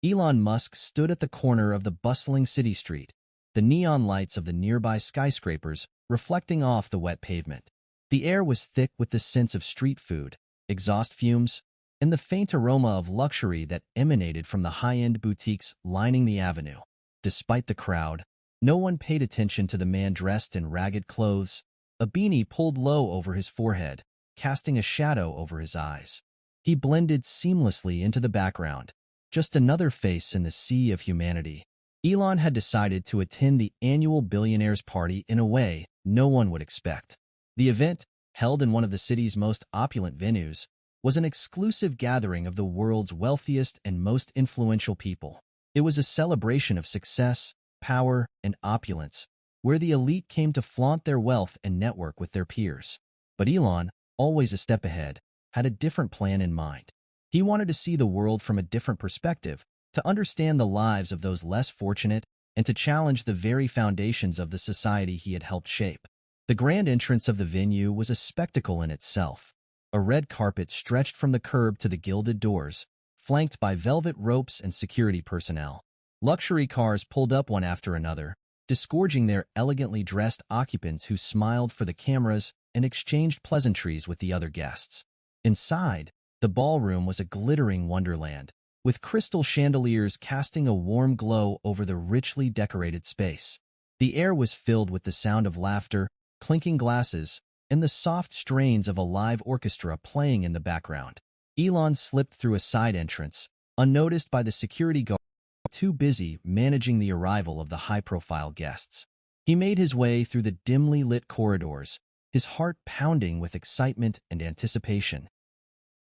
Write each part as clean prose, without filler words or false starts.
Elon Musk stood at the corner of the bustling city street, the neon lights of the nearby skyscrapers reflecting off the wet pavement. The air was thick with the scents of street food, exhaust fumes, and the faint aroma of luxury that emanated from the high-end boutiques lining the avenue. Despite the crowd, no one paid attention to the man dressed in ragged clothes, a beanie pulled low over his forehead, casting a shadow over his eyes. He blended seamlessly into the background, just another face in the sea of humanity. Elon had decided to attend the annual Billionaires party in a way no one would expect. The event, held in one of the city's most opulent venues, was an exclusive gathering of the world's wealthiest and most influential people. It was a celebration of success, power, and opulence, where the elite came to flaunt their wealth and network with their peers. But Elon, always a step ahead, had a different plan in mind. He wanted to see the world from a different perspective, to understand the lives of those less fortunate, and to challenge the very foundations of the society he had helped shape. The grand entrance of the venue was a spectacle in itself. A red carpet stretched from the curb to the gilded doors, flanked by velvet ropes and security personnel. Luxury cars pulled up one after another, disgorging their elegantly dressed occupants who smiled for the cameras and exchanged pleasantries with the other guests. Inside, the ballroom was a glittering wonderland, with crystal chandeliers casting a warm glow over the richly decorated space. The air was filled with the sound of laughter, clinking glasses, and the soft strains of a live orchestra playing in the background. Elon slipped through a side entrance, unnoticed by the security guard, too busy managing the arrival of the high-profile guests. He made his way through the dimly lit corridors, his heart pounding with excitement and anticipation.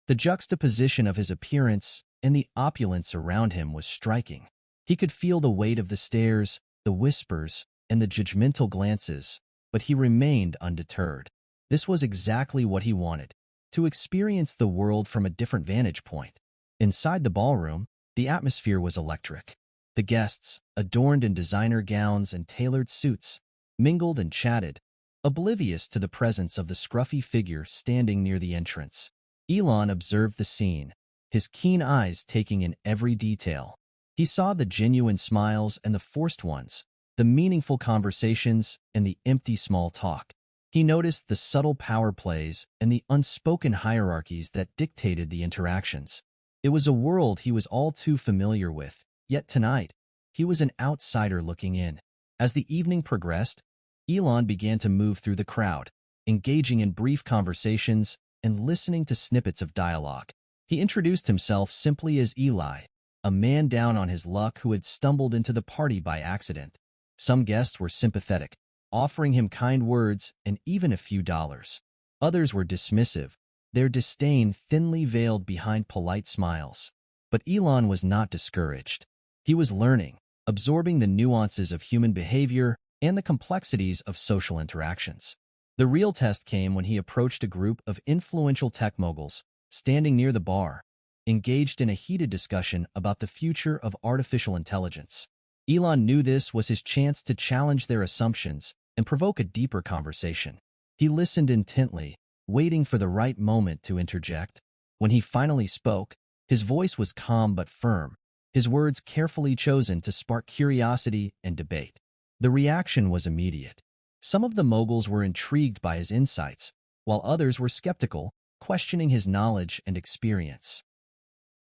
The juxtaposition of his appearance and the opulence around him was striking. He could feel the weight of the stares, the whispers, and the judgmental glances, but he remained undeterred. This was exactly what he wanted, to experience the world from a different vantage point. Inside the ballroom, the atmosphere was electric. The guests, adorned in designer gowns and tailored suits, mingled and chatted, oblivious to the presence of the scruffy figure standing near the entrance. Elon observed the scene, his keen eyes taking in every detail. He saw the genuine smiles and the forced ones, the meaningful conversations and the empty small talk. He noticed the subtle power plays and the unspoken hierarchies that dictated the interactions. It was a world he was all too familiar with, yet tonight, he was an outsider looking in. As the evening progressed, Elon began to move through the crowd, engaging in brief conversations and listening to snippets of dialogue. He introduced himself simply as Eli, a man down on his luck who had stumbled into the party by accident. Some guests were sympathetic, offering him kind words and even a few dollars. Others were dismissive, their disdain thinly veiled behind polite smiles. But Elon was not discouraged. He was learning, absorbing the nuances of human behavior and the complexities of social interactions. The real test came when he approached a group of influential tech moguls standing near the bar, engaged in a heated discussion about the future of artificial intelligence. Elon knew this was his chance to challenge their assumptions and provoke a deeper conversation. He listened intently, waiting for the right moment to interject. When he finally spoke, his voice was calm but firm, his words carefully chosen to spark curiosity and debate. The reaction was immediate. Some of the moguls were intrigued by his insights, while others were skeptical, questioning his knowledge and experience.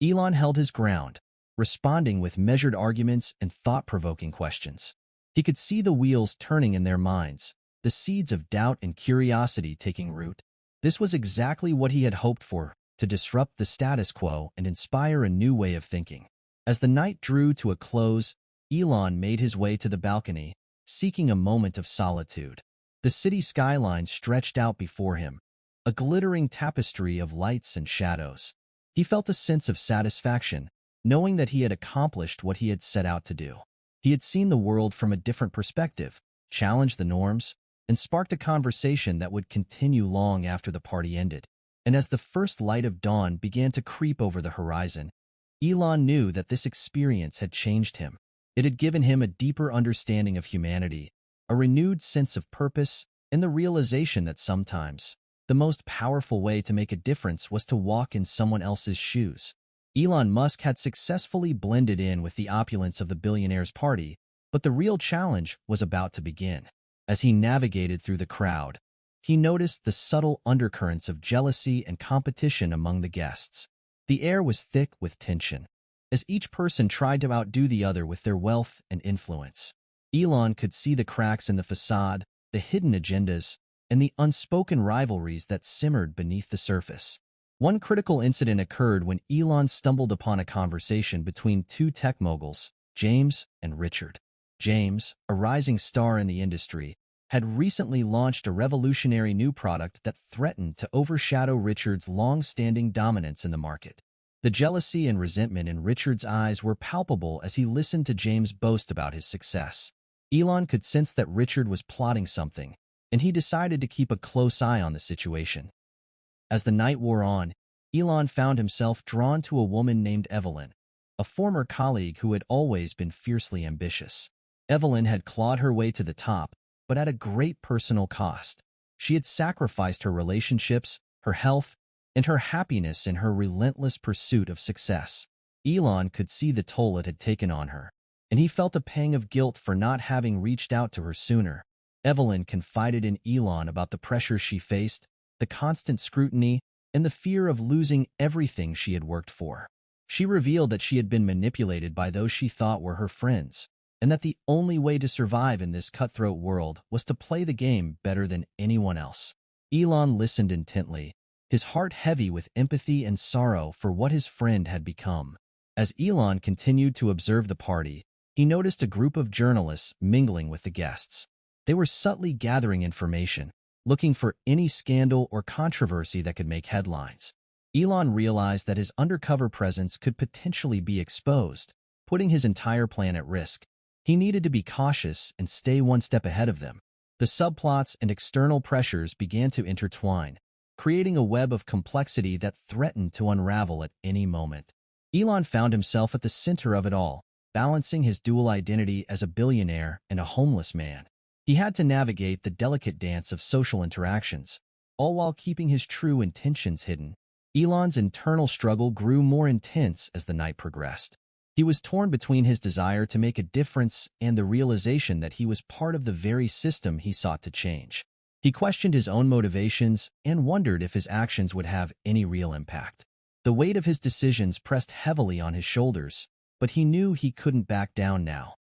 Elon held his ground, responding with measured arguments and thought-provoking questions. He could see the wheels turning in their minds, the seeds of doubt and curiosity taking root. This was exactly what he had hoped for, to disrupt the status quo and inspire a new way of thinking. As the night drew to a close, Elon made his way to the balcony, seeking a moment of solitude. The city skyline stretched out before him, a glittering tapestry of lights and shadows. He felt a sense of satisfaction, knowing that he had accomplished what he had set out to do. He had seen the world from a different perspective, challenged the norms, and sparked a conversation that would continue long after the party ended. And as the first light of dawn began to creep over the horizon, Elon knew that this experience had changed him. It had given him a deeper understanding of humanity, a renewed sense of purpose, and the realization that sometimes the most powerful way to make a difference was to walk in someone else's shoes. Elon Musk had successfully blended in with the opulence of the billionaire's party, but the real challenge was about to begin. As he navigated through the crowd, he noticed the subtle undercurrents of jealousy and competition among the guests. The air was thick with tension, as each person tried to outdo the other with their wealth and influence. Elon could see the cracks in the facade, the hidden agendas, and the unspoken rivalries that simmered beneath the surface. One critical incident occurred when Elon stumbled upon a conversation between two tech moguls, James and Richard. James, a rising star in the industry, had recently launched a revolutionary new product that threatened to overshadow Richard's long-standing dominance in the market. The jealousy and resentment in Richard's eyes were palpable as he listened to James boast about his success. Elon could sense that Richard was plotting something, and he decided to keep a close eye on the situation. As the night wore on, Elon found himself drawn to a woman named Evelyn, a former colleague who had always been fiercely ambitious. Evelyn had clawed her way to the top, but at a great personal cost. She had sacrificed her relationships, her health, and her happiness in her relentless pursuit of success. Elon could see the toll it had taken on her, and he felt a pang of guilt for not having reached out to her sooner. Evelyn confided in Elon about the pressure she faced, the constant scrutiny, and the fear of losing everything she had worked for. She revealed that she had been manipulated by those she thought were her friends, and that the only way to survive in this cutthroat world was to play the game better than anyone else. Elon listened intently, his heart heavy with empathy and sorrow for what his friend had become. As Elon continued to observe the party, he noticed a group of journalists mingling with the guests. They were subtly gathering information, looking for any scandal or controversy that could make headlines. Elon realized that his undercover presence could potentially be exposed, putting his entire plan at risk. He needed to be cautious and stay one step ahead of them. The subplots and external pressures began to intertwine, creating a web of complexity that threatened to unravel at any moment. Elon found himself at the center of it all, balancing his dual identity as a billionaire and a homeless man. He had to navigate the delicate dance of social interactions, all while keeping his true intentions hidden. Elon's internal struggle grew more intense as the night progressed. He was torn between his desire to make a difference and the realization that he was part of the very system he sought to change. He questioned his own motivations and wondered if his actions would have any real impact. The weight of his decisions pressed heavily on his shoulders, but he knew he couldn't back down now.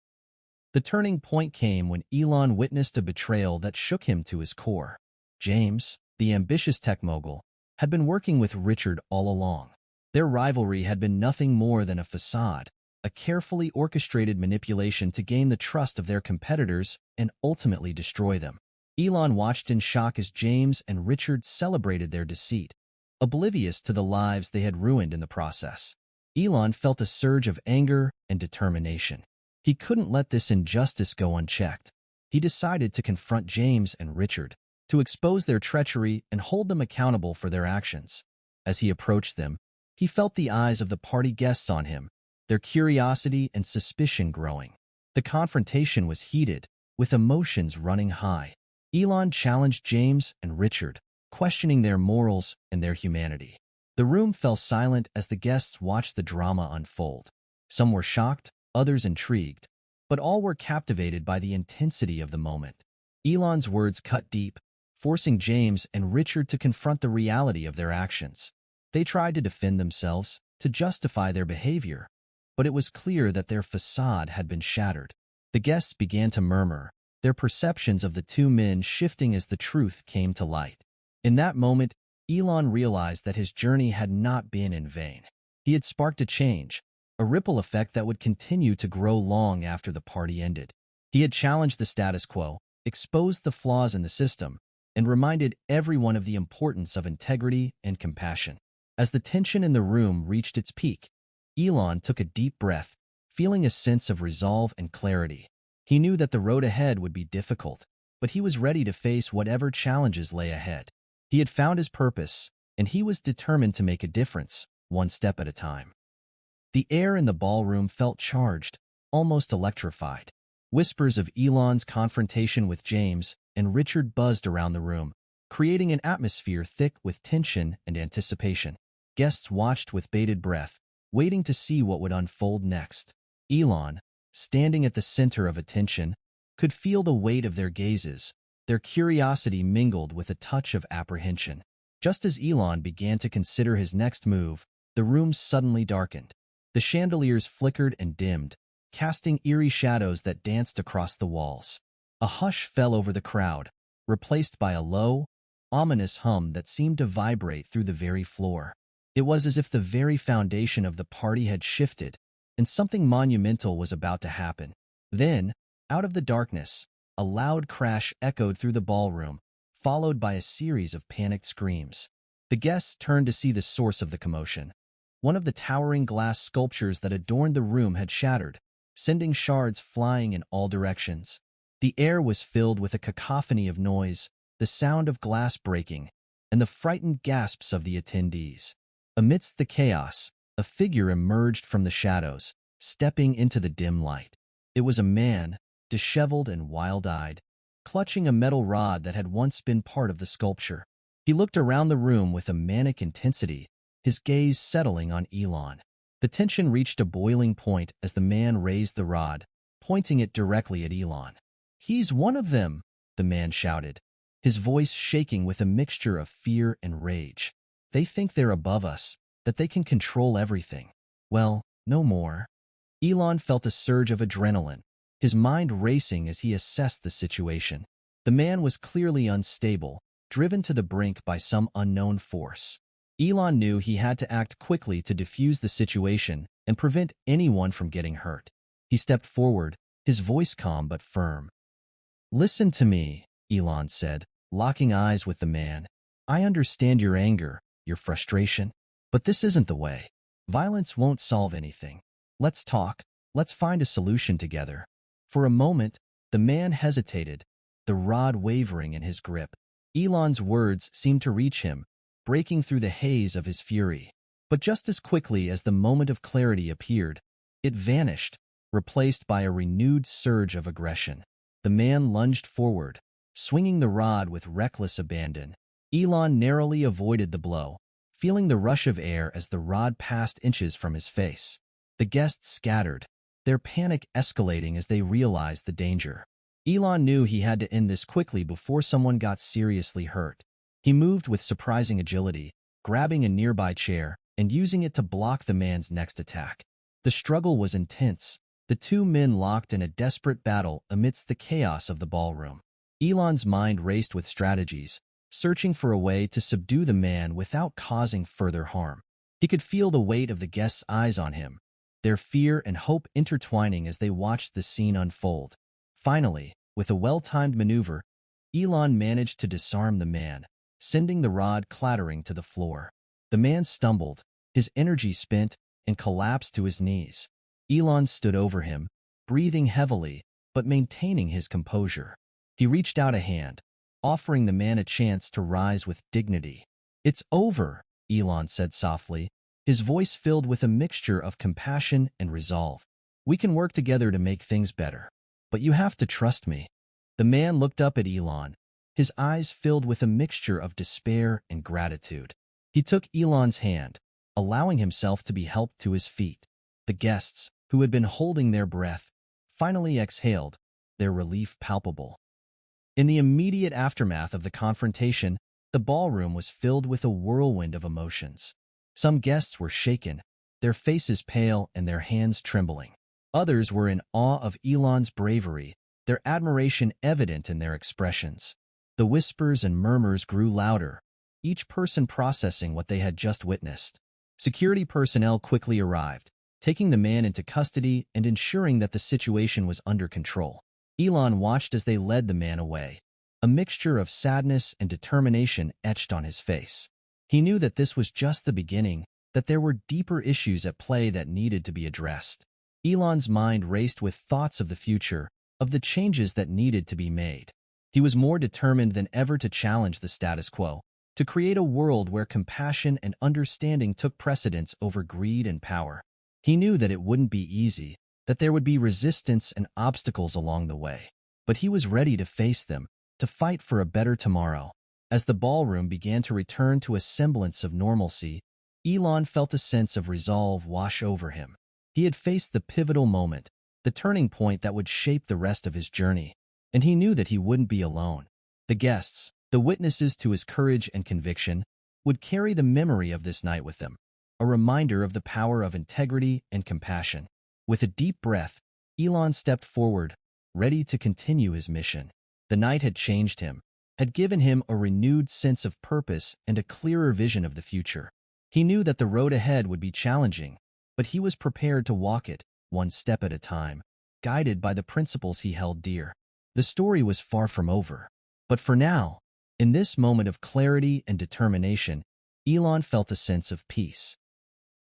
The turning point came when Elon witnessed a betrayal that shook him to his core. James, the ambitious tech mogul, had been working with Richard all along. Their rivalry had been nothing more than a facade, a carefully orchestrated manipulation to gain the trust of their competitors and ultimately destroy them. Elon watched in shock as James and Richard celebrated their deceit, oblivious to the lives they had ruined in the process. Elon felt a surge of anger and determination. He couldn't let this injustice go unchecked. He decided to confront James and Richard, to expose their treachery and hold them accountable for their actions. As he approached them, he felt the eyes of the party guests on him, their curiosity and suspicion growing. The confrontation was heated, with emotions running high. Elon challenged James and Richard, questioning their morals and their humanity. The room fell silent as the guests watched the drama unfold. Some were shocked, others intrigued, but all were captivated by the intensity of the moment. Elon's words cut deep, forcing James and Richard to confront the reality of their actions. They tried to defend themselves, to justify their behavior, but it was clear that their facade had been shattered. The guests began to murmur, their perceptions of the two men shifting as the truth came to light. In that moment, Elon realized that his journey had not been in vain. He had sparked a change, a ripple effect that would continue to grow long after the party ended. He had challenged the status quo, exposed the flaws in the system, and reminded everyone of the importance of integrity and compassion. As the tension in the room reached its peak, Elon took a deep breath, feeling a sense of resolve and clarity. He knew that the road ahead would be difficult, but he was ready to face whatever challenges lay ahead. He had found his purpose, and he was determined to make a difference, one step at a time. The air in the ballroom felt charged, almost electrified. Whispers of Elon's confrontation with James and Richard buzzed around the room, creating an atmosphere thick with tension and anticipation. Guests watched with bated breath, waiting to see what would unfold next. Elon, standing at the center of attention, could feel the weight of their gazes, their curiosity mingled with a touch of apprehension. Just as Elon began to consider his next move, the room suddenly darkened. The chandeliers flickered and dimmed, casting eerie shadows that danced across the walls. A hush fell over the crowd, replaced by a low, ominous hum that seemed to vibrate through the very floor. It was as if the very foundation of the party had shifted, and something monumental was about to happen. Then, out of the darkness, a loud crash echoed through the ballroom, followed by a series of panicked screams. The guests turned to see the source of the commotion. One of the towering glass sculptures that adorned the room had shattered, sending shards flying in all directions. The air was filled with a cacophony of noise, the sound of glass breaking, and the frightened gasps of the attendees. Amidst the chaos, a figure emerged from the shadows, stepping into the dim light. It was a man, disheveled and wild-eyed, clutching a metal rod that had once been part of the sculpture. He looked around the room with a manic intensity, his gaze settling on Elon. The tension reached a boiling point as the man raised the rod, pointing it directly at Elon. "He's one of them," the man shouted, his voice shaking with a mixture of fear and rage. "They think they're above us, that they can control everything. Well, no more." Elon felt a surge of adrenaline, his mind racing as he assessed the situation. The man was clearly unstable, driven to the brink by some unknown force. Elon knew he had to act quickly to defuse the situation and prevent anyone from getting hurt. He stepped forward, his voice calm but firm. "Listen to me," Elon said, locking eyes with the man. "I understand your anger, your frustration, but this isn't the way. Violence won't solve anything. Let's talk. Let's find a solution together." For a moment, the man hesitated, the rod wavering in his grip. Elon's words seemed to reach him, breaking through the haze of his fury. But just as quickly as the moment of clarity appeared, it vanished, replaced by a renewed surge of aggression. The man lunged forward, swinging the rod with reckless abandon. Elon narrowly avoided the blow, feeling the rush of air as the rod passed inches from his face. The guests scattered, their panic escalating as they realized the danger. Elon knew he had to end this quickly before someone got seriously hurt. He moved with surprising agility, grabbing a nearby chair and using it to block the man's next attack. The struggle was intense, the two men locked in a desperate battle amidst the chaos of the ballroom. Elon's mind raced with strategies, searching for a way to subdue the man without causing further harm. He could feel the weight of the guests' eyes on him, their fear and hope intertwining as they watched the scene unfold. Finally, with a well-timed maneuver, Elon managed to disarm the man, sending the rod clattering to the floor. The man stumbled, his energy spent, and collapsed to his knees. Elon stood over him, breathing heavily, but maintaining his composure. He reached out a hand, offering the man a chance to rise with dignity. "It's over," Elon said softly, his voice filled with a mixture of compassion and resolve. "We can work together to make things better. But you have to trust me." The man looked up at Elon, his eyes filled with a mixture of despair and gratitude. He took Elon's hand, allowing himself to be helped to his feet. The guests, who had been holding their breath, finally exhaled, their relief palpable. In the immediate aftermath of the confrontation, the ballroom was filled with a whirlwind of emotions. Some guests were shaken, their faces pale and their hands trembling. Others were in awe of Elon's bravery, their admiration evident in their expressions. The whispers and murmurs grew louder, each person processing what they had just witnessed. Security personnel quickly arrived, taking the man into custody and ensuring that the situation was under control. Elon watched as they led the man away, a mixture of sadness and determination etched on his face. He knew that this was just the beginning, that there were deeper issues at play that needed to be addressed. Elon's mind raced with thoughts of the future, of the changes that needed to be made. He was more determined than ever to challenge the status quo, to create a world where compassion and understanding took precedence over greed and power. He knew that it wouldn't be easy, that there would be resistance and obstacles along the way. But he was ready to face them, to fight for a better tomorrow. As the ballroom began to return to a semblance of normalcy, Elon felt a sense of resolve wash over him. He had faced the pivotal moment, the turning point that would shape the rest of his journey, and he knew that he wouldn't be alone. The guests, the witnesses to his courage and conviction, would carry the memory of this night with them, a reminder of the power of integrity and compassion. With a deep breath, Elon stepped forward, ready to continue his mission. The night had changed him, had given him a renewed sense of purpose and a clearer vision of the future. He knew that the road ahead would be challenging, but he was prepared to walk it, one step at a time, guided by the principles he held dear. The story was far from over. But for now, in this moment of clarity and determination, Elon felt a sense of peace.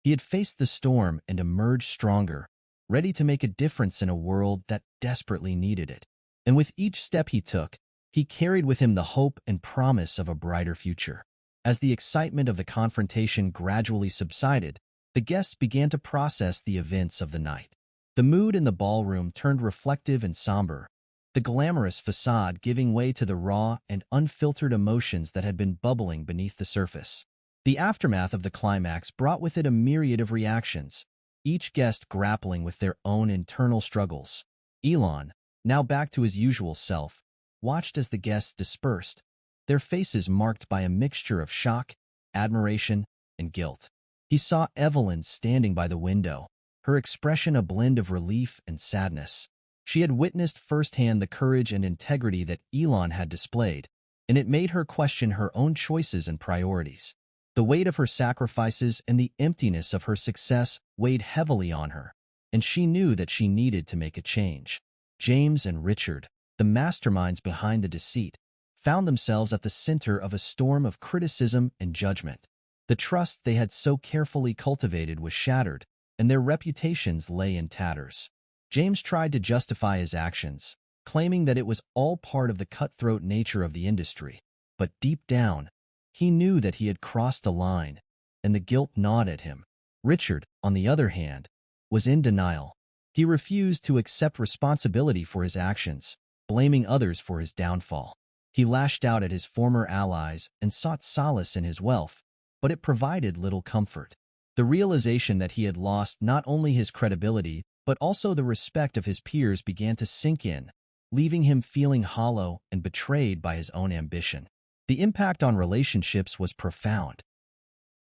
He had faced the storm and emerged stronger, ready to make a difference in a world that desperately needed it. And with each step he took, he carried with him the hope and promise of a brighter future. As the excitement of the confrontation gradually subsided, the guests began to process the events of the night. The mood in the ballroom turned reflective and somber, the glamorous facade giving way to the raw and unfiltered emotions that had been bubbling beneath the surface. The aftermath of the climax brought with it a myriad of reactions, each guest grappling with their own internal struggles. Elon, now back to his usual self, watched as the guests dispersed, their faces marked by a mixture of shock, admiration, and guilt. He saw Evelyn standing by the window, her expression a blend of relief and sadness. She had witnessed firsthand the courage and integrity that Elon had displayed, and it made her question her own choices and priorities. The weight of her sacrifices and the emptiness of her success weighed heavily on her, and she knew that she needed to make a change. James and Richard, the masterminds behind the deceit, found themselves at the center of a storm of criticism and judgment. The trust they had so carefully cultivated was shattered, and their reputations lay in tatters. James tried to justify his actions, claiming that it was all part of the cutthroat nature of the industry. But deep down, he knew that he had crossed a line, and the guilt gnawed at him. Richard, on the other hand, was in denial. He refused to accept responsibility for his actions, blaming others for his downfall. He lashed out at his former allies and sought solace in his wealth, but it provided little comfort. The realization that he had lost not only his credibility, but also the respect of his peers began to sink in, leaving him feeling hollow and betrayed by his own ambition. The impact on relationships was profound.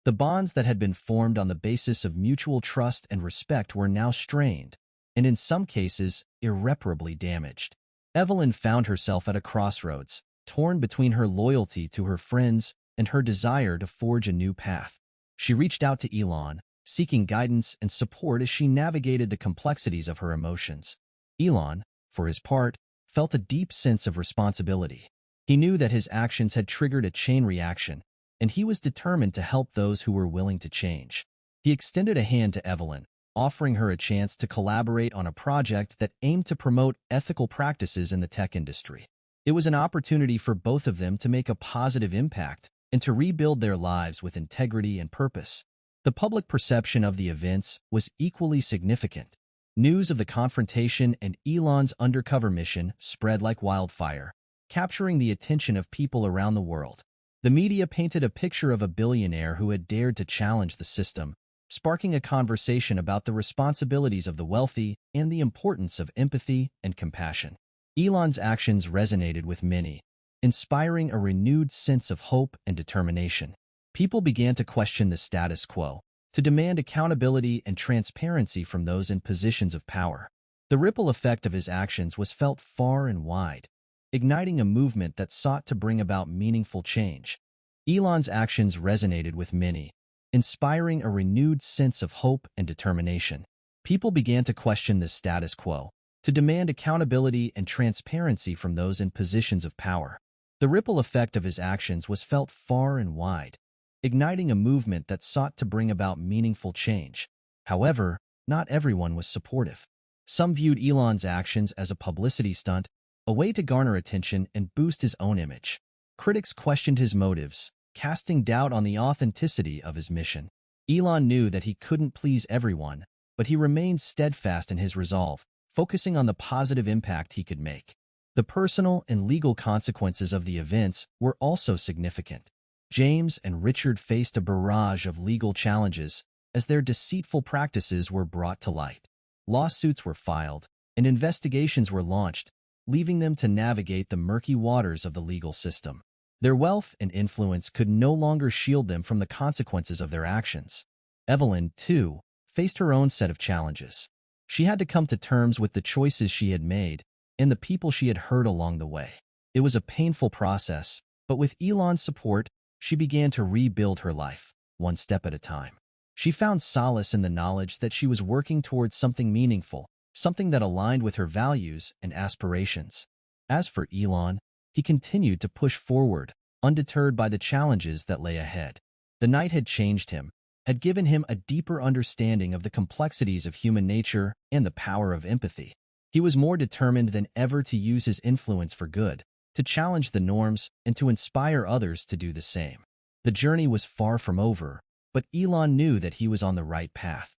The bonds that had been formed on the basis of mutual trust and respect were now strained, and in some cases, irreparably damaged. Evelyn found herself at a crossroads, torn between her loyalty to her friends and her desire to forge a new path. She reached out to Elon, seeking guidance and support as she navigated the complexities of her emotions. Elon, for his part, felt a deep sense of responsibility. He knew that his actions had triggered a chain reaction, and he was determined to help those who were willing to change. He extended a hand to Evelyn, offering her a chance to collaborate on a project that aimed to promote ethical practices in the tech industry. It was an opportunity for both of them to make a positive impact and to rebuild their lives with integrity and purpose. The public perception of the events was equally significant. News of the confrontation and Elon's undercover mission spread like wildfire, capturing the attention of people around the world. The media painted a picture of a billionaire who had dared to challenge the system, sparking a conversation about the responsibilities of the wealthy and the importance of empathy and compassion. Elon's actions resonated with many, inspiring a renewed sense of hope and determination. People began to question the status quo, to demand accountability and transparency from those in positions of power. The ripple effect of his actions was felt far and wide, igniting a movement that sought to bring about meaningful change. Elon's actions resonated with many, inspiring a renewed sense of hope and determination. People began to question the status quo, to demand accountability and transparency from those in positions of power. The ripple effect of his actions was felt far and wide, igniting a movement that sought to bring about meaningful change. However, not everyone was supportive. Some viewed Elon's actions as a publicity stunt, a way to garner attention and boost his own image. Critics questioned his motives, casting doubt on the authenticity of his mission. Elon knew that he couldn't please everyone, but he remained steadfast in his resolve, focusing on the positive impact he could make. The personal and legal consequences of the events were also significant. James and Richard faced a barrage of legal challenges as their deceitful practices were brought to light. Lawsuits were filed, and investigations were launched, leaving them to navigate the murky waters of the legal system. Their wealth and influence could no longer shield them from the consequences of their actions. Evelyn, too, faced her own set of challenges. She had to come to terms with the choices she had made and the people she had hurt along the way. It was a painful process, but with Elon's support, she began to rebuild her life, one step at a time. She found solace in the knowledge that she was working towards something meaningful, something that aligned with her values and aspirations. As for Elon, he continued to push forward, undeterred by the challenges that lay ahead. The night had changed him, had given him a deeper understanding of the complexities of human nature and the power of empathy. He was more determined than ever to use his influence for good, to challenge the norms, and to inspire others to do the same. The journey was far from over, but Elon knew that he was on the right path.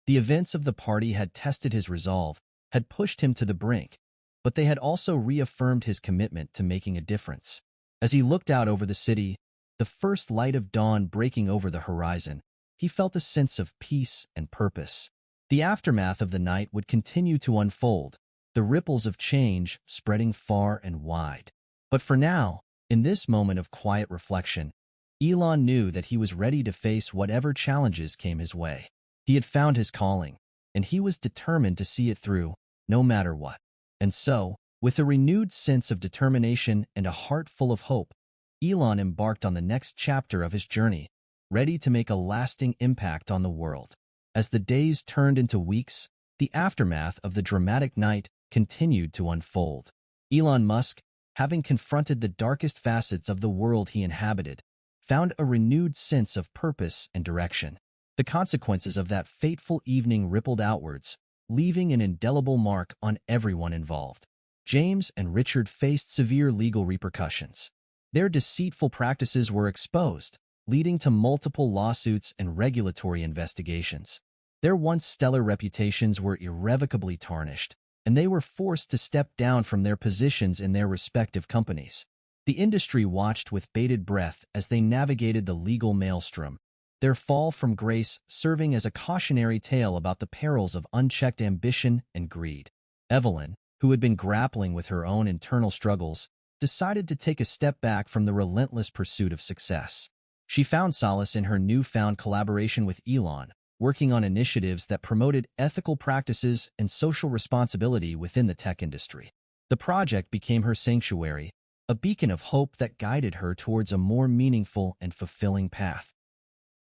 The events of the party had tested his resolve, had pushed him to the brink, but they had also reaffirmed his commitment to making a difference. As he looked out over the city, the first light of dawn breaking over the horizon, he felt a sense of peace and purpose. The aftermath of the night would continue to unfold, the ripples of change spreading far and wide. But for now, in this moment of quiet reflection, Elon knew that he was ready to face whatever challenges came his way. He had found his calling, and he was determined to see it through, no matter what. And so, with a renewed sense of determination and a heart full of hope, Elon embarked on the next chapter of his journey, ready to make a lasting impact on the world. As the days turned into weeks, the aftermath of the dramatic night continued to unfold. Elon Musk, having confronted the darkest facets of the world he inhabited, found a renewed sense of purpose and direction. The consequences of that fateful evening rippled outwards, leaving an indelible mark on everyone involved. James and Richard faced severe legal repercussions. Their deceitful practices were exposed, leading to multiple lawsuits and regulatory investigations. Their once stellar reputations were irrevocably tarnished, and they were forced to step down from their positions in their respective companies. The industry watched with bated breath as they navigated the legal maelstrom, their fall from grace serving as a cautionary tale about the perils of unchecked ambition and greed. Evelyn, who had been grappling with her own internal struggles, decided to take a step back from the relentless pursuit of success. She found solace in her newfound collaboration with Elon, working on initiatives that promoted ethical practices and social responsibility within the tech industry. The project became her sanctuary, a beacon of hope that guided her towards a more meaningful and fulfilling path.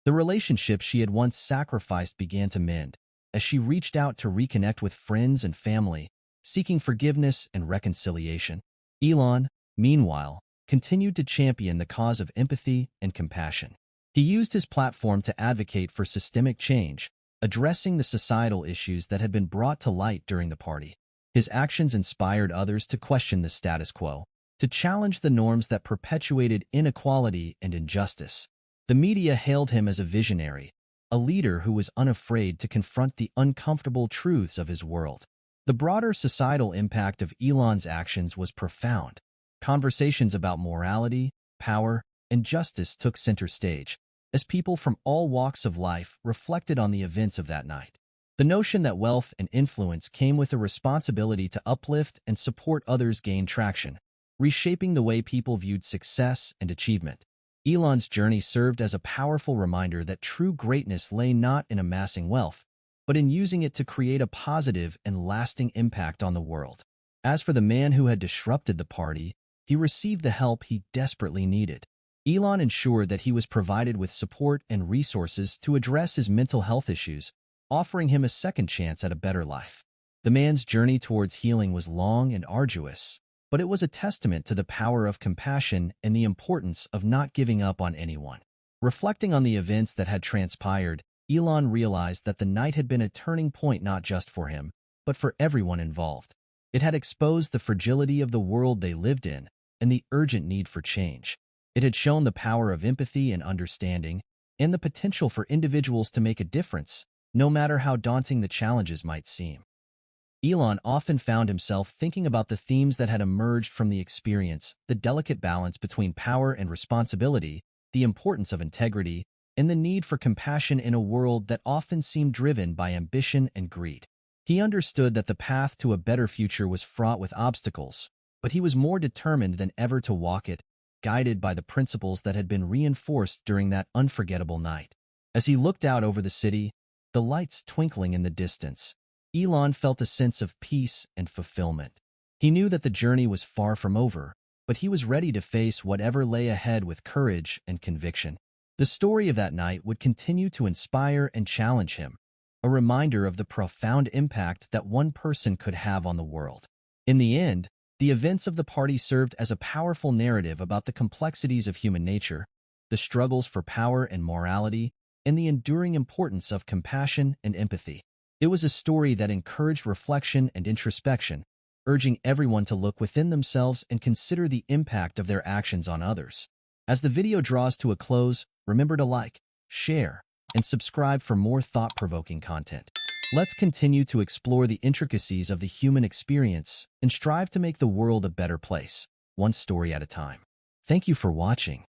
The relationship she had once sacrificed began to mend, as she reached out to reconnect with friends and family, seeking forgiveness and reconciliation. Elon, meanwhile, continued to champion the cause of empathy and compassion. He used his platform to advocate for systemic change, addressing the societal issues that had been brought to light during the party. His actions inspired others to question the status quo, to challenge the norms that perpetuated inequality and injustice. The media hailed him as a visionary, a leader who was unafraid to confront the uncomfortable truths of his world. The broader societal impact of Elon's actions was profound. Conversations about morality, power, and justice took center stage, as people from all walks of life reflected on the events of that night. The notion that wealth and influence came with a responsibility to uplift and support others gained traction, reshaping the way people viewed success and achievement. Elon's journey served as a powerful reminder that true greatness lay not in amassing wealth, but in using it to create a positive and lasting impact on the world. As for the man who had disrupted the party, he received the help he desperately needed. Elon ensured that he was provided with support and resources to address his mental health issues, offering him a second chance at a better life. The man's journey towards healing was long and arduous, but it was a testament to the power of compassion and the importance of not giving up on anyone. Reflecting on the events that had transpired, Elon realized that the night had been a turning point not just for him, but for everyone involved. It had exposed the fragility of the world they lived in and the urgent need for change. It had shown the power of empathy and understanding, and the potential for individuals to make a difference, no matter how daunting the challenges might seem. Elon often found himself thinking about the themes that had emerged from the experience, the delicate balance between power and responsibility, the importance of integrity, and the need for compassion in a world that often seemed driven by ambition and greed. He understood that the path to a better future was fraught with obstacles, but he was more determined than ever to walk it, guided by the principles that had been reinforced during that unforgettable night. As he looked out over the city, the lights twinkling in the distance, Elon felt a sense of peace and fulfillment. He knew that the journey was far from over, but he was ready to face whatever lay ahead with courage and conviction. The story of that night would continue to inspire and challenge him, a reminder of the profound impact that one person could have on the world. In the end, the events of the party served as a powerful narrative about the complexities of human nature, the struggles for power and morality, and the enduring importance of compassion and empathy. It was a story that encouraged reflection and introspection, urging everyone to look within themselves and consider the impact of their actions on others. As the video draws to a close, remember to like, share, and subscribe for more thought-provoking content. Let's continue to explore the intricacies of the human experience and strive to make the world a better place, one story at a time. Thank you for watching.